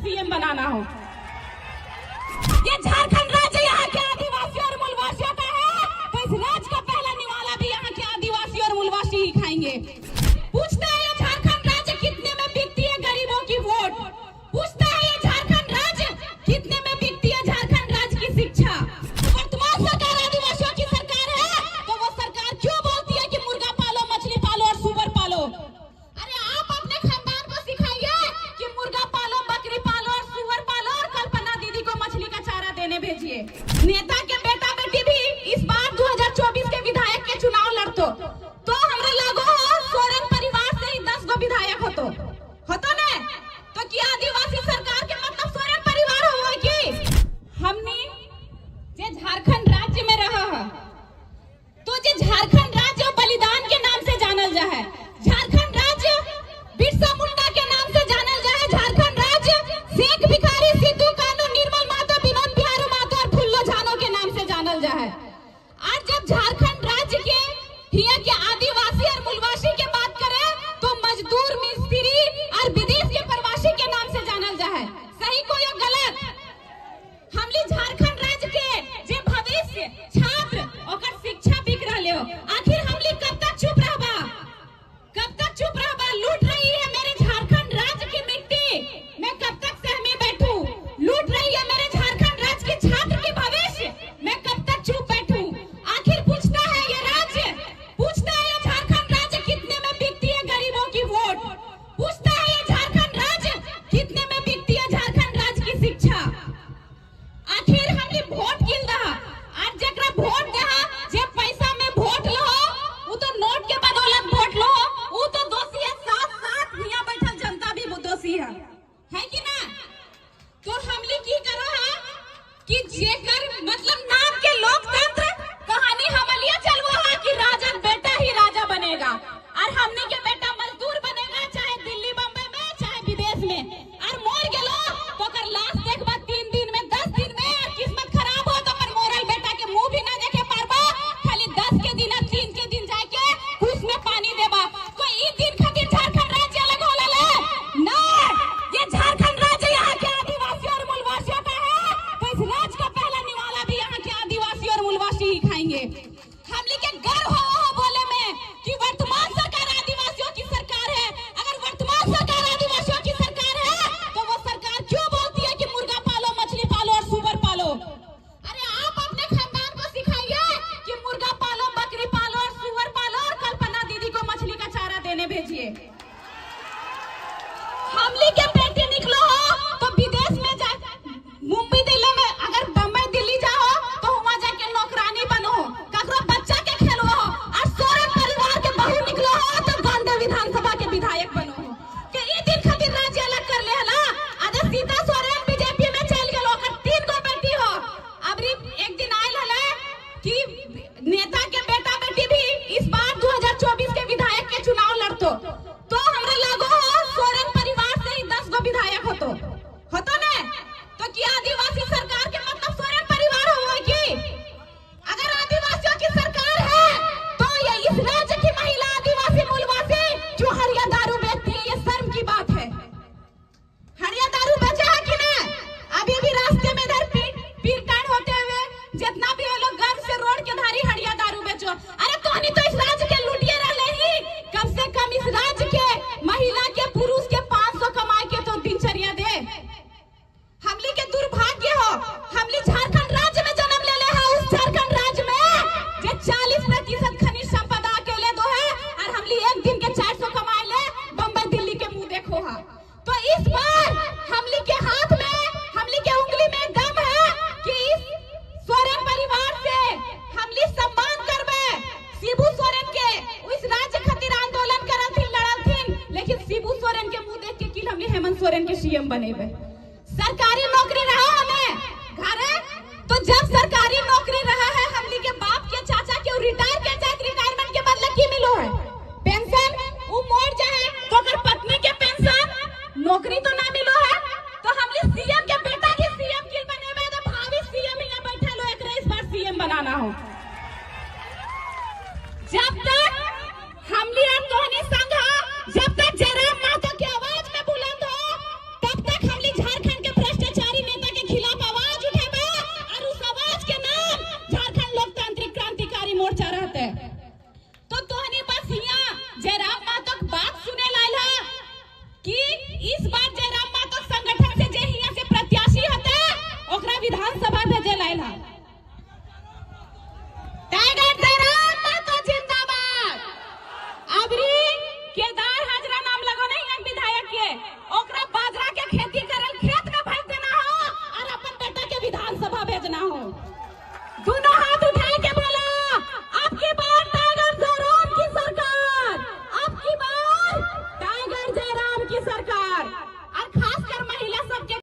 CM बनाना हो। ये झारखंड राज्य यहाँ के आदिवासी और मूलवासियों का है, तो इस राज्य का पहला निवाला भी यहाँ के आदिवासी और मूलवासी ही खाएंगे। पूछता है ये झारखंड राज्य कितने में बिकती है गरीबों की वोट। पूछता है ये झारखंड राज्य कितने में बिकती है झारखंड राज्य की शिक्षा। वर्तमान सरकार आदिवासियों की सरकार है, तो वो सरकार क्यों बोलती है कि मुर्गा पालो, मछली पालो और सुअर पालो। अरे आप अपने खानदान को सिखाइए कि मुर्गा पालो, बकरी पालो और सुअर पालो और कल्पना दीदी को मछली का चारा देने भेजिए। नेता के बेटा बेटी भी इस बार 2024 के विधायक के चुनाव लड़तो तो हमरा लागो हो सोरेन परिवार से ही 10 गो विधायक होतो ने, तो क्या आदिवासी सरकार के मतलब सोरेन परिवार हो कि हमने जे झारखंड राज्य में रहा है, तो जे झारखंड राज्य बलिदान के नाम से जानल जा है, झारखंड राज्य बिरसा मुंडा के नाम से जानल जा है, झारखंड राज्य शेख भिखारी, सिद्धू कानू, निर्मल महतो, विनोद बिहारी महतो और फुल्लो झानो के नाम से जानल जा है। आज जब झारखंड राज्य के हिया के आदिवासी और मूलवासी के बात करें तो मजदूर, मिस्त्री और विदेश के प्रवासी के नाम से जानल जा है। सही को या गलत? हमली झारखंड राज्य के जे भविष्य छात्र ओकर शिक्षा बिक रहले हो, आखिर हमली कब तक चुप रहबा? कब तक चुप रहबा? लूट रही है मेरे झारखंड राज्य की मिट्टी, मैं कब तक सहमे बैठूं? लूट रही है मेरे झारखंड राज्य के छात्र की भविष्य, मैं कब तक चुप बैठूं? आखिर पूछता है ये राज्य, पूछता है ये झारखंड राज्य कितने में बिकती है गरीबों की वोट। पूछता है ये झारखंड राज्य कितने में बिकती है झारखंड राज्य की शिक्षा। आखिर हमने वोट किन रहा, आज जकरा वोट दहा जे पैसा में वोट लो वो तो नोट के बदौलत वोट लो, वो तो दोषी है। साथ साथ यहाँ बैठल जनता भी दोषी है कि ना? तो हमने की करो है कि जेकर मतलब नाम के लोकतंत्र कहानी हमलिया चलवा है कि राजन बेटा ही राजा बनेगा और हमने के बेटा मजदूर बनेगा, चाहे दिल्ली बम्बई में चाहे विदेश में, और मोर गेलो तो कर लाश देखबा 3 दिन में 10 दिन में, और किस्मत खराब हो तो कर मोरल बेटा के मुंह भी ना देखे पारबा, खाली 10 के दिन 3 के दिन जाके कुछ में पानी देबा। कोई ई दिन खातिर झारखंड राज्य अलग होला ले ना, ये झारखंड राज्य यहाँ के आदिवासी और मूलवासियों का है, तो इस राज्य का पहला निवाला भी यहाँ के आदिवासी और मूलवासी ही खाएंगे। हमले के गर्व हो बोले में कि वर्तमान सरकार आदिवासियों की सरकार है। अगर वर्तमान सरकार आदिवासियों की सरकार है तो वो सरकार क्यों बोलती है कि मुर्गा पालो, मछली पालो और सुअर पालो। अरे आप अपने खानदान को सिखाइए कि मुर्गा पालो, बकरी पालो और सुअर पालो और कल्पना दीदी को मछली का चारा देने भेजिए। हमले के बेटे निकलो हो तो विदेश में जा, मुंबई दिल्ली में, अगर बम्बई दिल्ली जाओ तो वहां जाके नौकरानी बनो, ककरो बच्चा के खेलो, और सोरेन परिवार के बहू निकलो हो तो गांधी विधानसभा के विधायक बनो। के ई दिन खातिर राज्य अलग कर ले हला, आज सीता सोरेन बीजेपी में चल गेलो, ओकर 3 गो बेटी हो। अबरी एक दिन आइल हला कि नेता के बेटा बेटी भी इस बार 2024 के विधायक के चुनाव लड़तो तो हमरा लागो हो सोरेन परिवार से ही 10 गो विधायक होतो ने, तो क्या आदिवासी सरकार के मतलब सोरेन परिवार हो कि? अगर आदिवासियों की सरकार है तो ये इस राज्य की महिला आदिवासी मूलवासी जो हरिया दारू बेचती है, ये शर्म की बात है। हरिया दारू बेचा है कि ना? अभी भी रास्ते में इधर पीरकांड होते हुए जितना भी लोग गर्व से रोड के धारी हरिया दारू बेचो। अरे तोहनी तो इस राज्य के लुटिए रहे ही, कम से कम इस राज्य के महिला के पुरुष के 500 कमाए के तो दिनचर्या दे। हमली के दुर्भाग्य हो, हमली झारखंड राज्य में जन्म ले है, उस झारखंड राज्य में जे 40% खनिज संपदा अकेले दो है, और हमली एक दिन के 400 कमाए ले बम्बई दिल्ली के मुंह देखो हा। तो इस बार हमली के हाथ में, हमली के उंगली में दम है कि इस सोरेन परिवार से हमली सम्मान करबे। शिबू सोरेन के इस राज्य खातिर आंदोलन करल थी, लड़ल थी, लेकिन शिबू सोरेन के मुंह देख के कि हमली हेमंत सोरेन के सीएम बनेबे। सरकारी नौकरी रहा हमें घरे, तो जब सरकारी नौकरी रहा है हमली के बाप के चाचा के रिटायर के जाए, रिटायरमेंट के बदले की मिलो है पेंशन, वो मोड़ जाए तो अगर पत्नी के पेंशन, नौकरी तो ना मिलो है।